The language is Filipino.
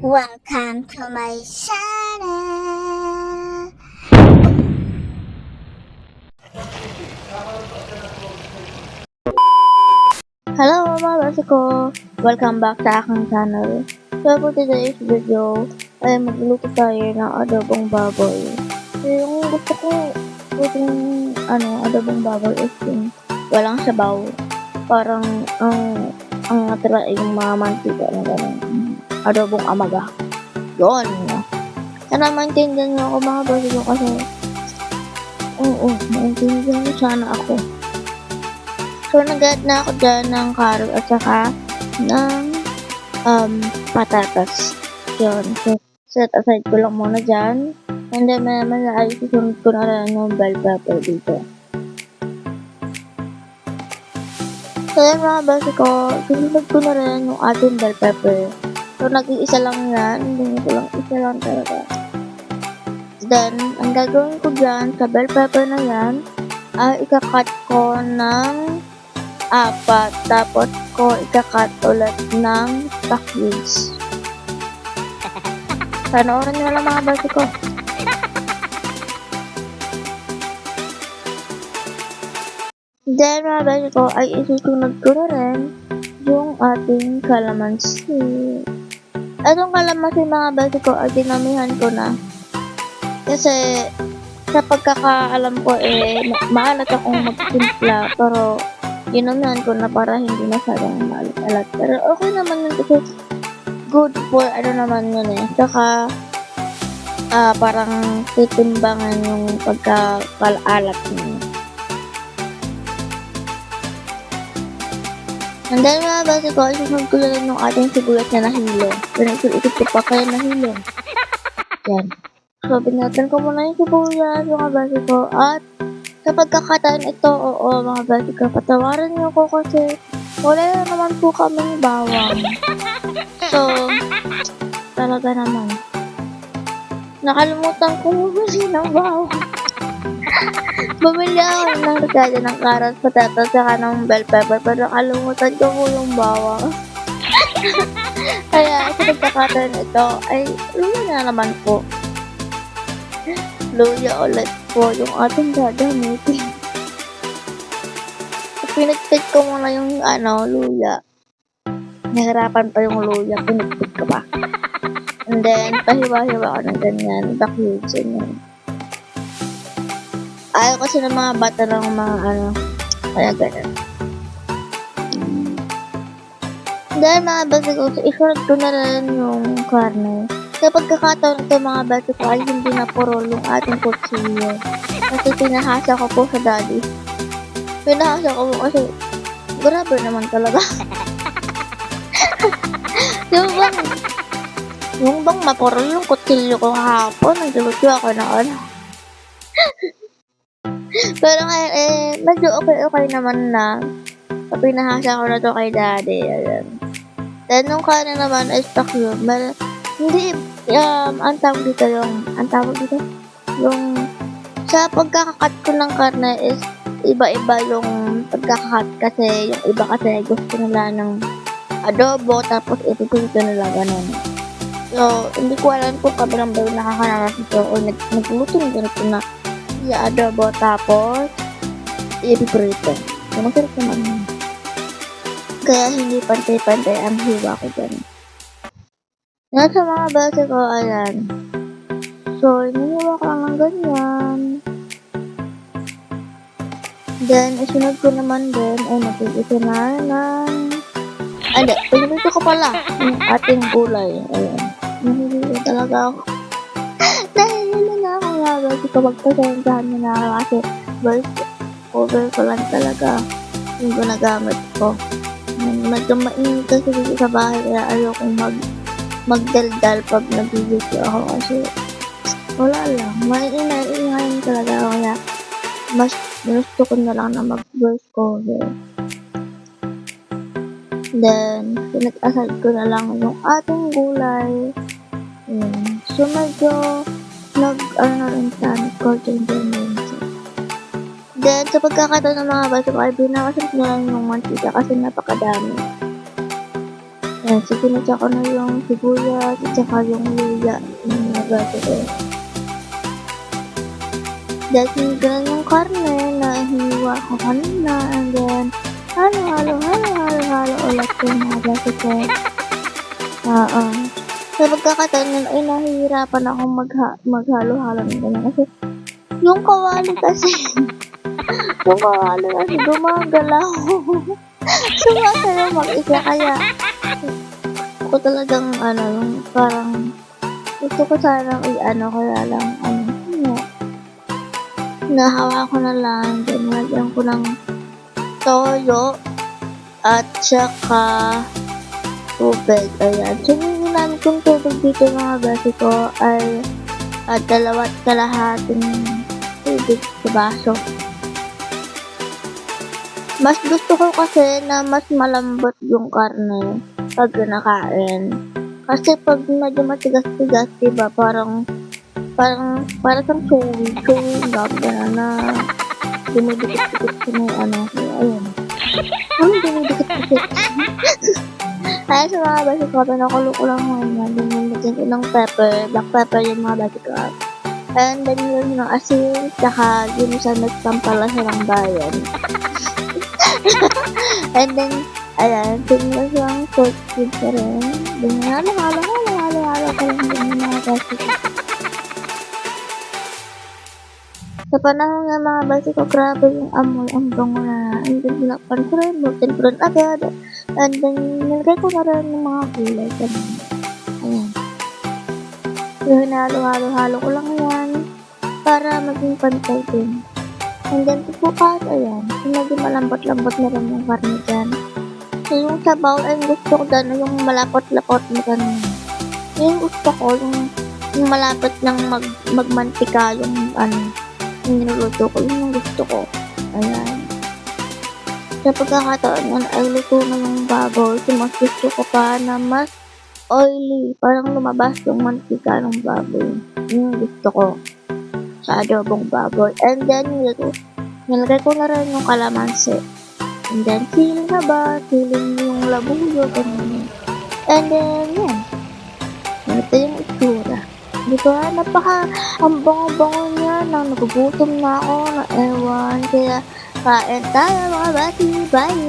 Welcome to my channel. Hello mga basi ko! Welcome back sa aking channel. So for today's video ay magluluto tayo ng adobong baboy. So yung gusto ko yung adobong baboy is yung walang sabaw. Parang ang natira ay yung mga mantika na gano'n. Adobong amaga. Yun! Sana maintindihan nyo ako mga basi ko kasi maintindihan nyo sana ako. So, nag-add na ako dyan ng carrot at saka ng patatas. Yun. So, set aside ko lang muna dyan. And then, may ay susunod ko na rin yung bell pepper dito. So, yan mga basi ko, susunod ko na rin yung ating bell pepper. So, nag-iisa lang yan. Hindi ko lang isa lang talaga. Then, ang gagawin ko dyan sa bell pepper na yan, ay ikakat ko ng 4, tapos ko ikakat ulit ng package. Panoorin nyo lang mga basi ko. Then mga basi ko ay isusunod ko na rin yung ating kalamansi. Itong kalamansi mga basi ko ay dinamihan ko na. Kasi sa pagkakaalam ko maalat akong magtimpla, pero ginamihan ko na para hindi masyadong maalat. Pero okay naman yun kasi good for naman yun Saka parang titimbangan yung pagkakaalat niya. And then mga basi ko, isunod ko lang yung ating sibuyas na nahilo. Pinagsulikit ko pa kaya nahilo. Yan. So, binatan ko muna yung sibuyas, mga basi ko, at sa pagkakataan ito, mga basi ko, patawarin niyo ko kasi wala na naman po kaming bawang. So, talaga naman. Nakalimutan ko bumili ng bawang. Bumili ako ng regalo ng carrot, patatas, saka ng bell pepper, pero nakalimutan ko po yung bawang. Kaya sa pagkakataan ito, ay luya na naman po. Luya ulit po yung ating gagamitin. Pinagpit ko muna yung luya. Nahirapan pa yung luya, pinagpit ko pa. And then, pahiwa-hiwa ko ng ganyan, bakyusin yun. Ayaw kasi ng mga bata ng mga kaya ganyan. Dahil mga basi ko, isunod ko na rin yung karne. Sa pagkakataon ito mga basi ko ay hindi na purol yung ating kutsilyo. Kasi pinahasa ko po sa daddy. Pinahasa ko po kasi grabe naman talaga. yung bang mapurol yung kutsilyo ko kahapon, nagluto ako na Pero ngayon medyo okay naman na. Pinahasa ko na to kay daddy. Ayan. Then nung kanin naman ay stock yun. Hindi, ang tawag dito, yung sa pagkakakat ko ng karne is iba-iba yung pagkakakat kasi yung iba kasi gusto nila ng adobo tapos ipipilito nila ganun. So, hindi ko alam kung kabilang ba yung nakakaranas ito o nagluto ng ganito na adobo tapos ipipilito. So, masarap naman yun. Kaya hindi pantay-pantay ang hiwa ko dyan. Nasa mga base ko, ayan. So, inihiwa ko lang ng ganyan. Then, isunod ko naman din, ay napigisa na ng pinipito ko pala yung ating gulay. Ayan. Nahihilo talaga ako. Nahihilo na ako nga base ko. Magpasayantahan mo na ako kasi voice over ko lang talaga yung ginagamit ko. Medyo mainit kasi dito sa bahay kaya ayokong magdaldal pag nag-video ako kasi wala lang, maingayin talaga ako kaya mas gusto ko na lang na mag-voice cover. Then, pinag-aside ko na lang yung ating gulay. So, medyo na rin sa golden dimension. Then, sa pagkakataon ng mga basi ko ay binawasan ko na lang yung mantika kasi napakadami. Ayan, so sinadya ko na yung sibuyas at saka yung luya ng mga basi ko. Dahil sinigran yung karne na hiniwa ko kanina, and then halo ulit yung mga basi ko. Oo. So nagkakataon nun ay nahihirapan akong maghalo-halo ng ganyan kasi yung kawali kasi gumagalaw. Sumasayaw mag-isa kaya ako talagang yung parang gusto ko sanang i-ano kaya lang nahawa ko na lang, then nilagyan ko ng toyo at saka tubig. Ayan. So, yung namin kong tubig dito mga basi ko ay 2.5 tubig sa baso. Mas gusto ko kasi na mas malambot yung karne pag nakain. Kasi pag medyo matigas-tigas, diba, parang siyang chewy na dumidikit-dikit sa may ayun. Dumidikit-dikit. Kaya sa mga basi ko, pinakulo ko lang ngayon, lumulagyan ko ng black pepper yung mga basi ko. And then yun ng asin, saka ginusan at pampalasa ng bayan. And then, ayan, tingnan siyang pork cube ka rin. Then, halo ko lang din yung mga basi ko. Sa panahon ng mga basi ko, grabe yung amoy, ang bango na. And then, sinakpan ko rin, butin ko rin agad. And then, nilagay ko na rin yung mga gulay. Ayan. So, hinalo ko lang yan para maging pantay din. And then, bukas, ayan, medyo malambot-lambot na rin yung karne dyan. So, yung sabaw, ay gusto ko dyan, yung malapot-lapot na ganun. Yung gusto ko, yung malapot ng magmantika, yung yung niluluto ko, yun yung gusto ko. Ayan. Sa pagkakataon yan, ay luto na yung baboy. So, mas gusto ko pa na mas oily, parang lumabas yung mantika ng baboy. Yun yung gusto ko sa adobong baboy. And then, nilagay ko na rin yung kalamansi. And then, siling yung labuyo, ganun. And then, yan. Ito yung itsura. Di ba? Ang bango-bango niya. Nagugutom na ako, na ewan. Kaya, kain tayo mga bati. Bye!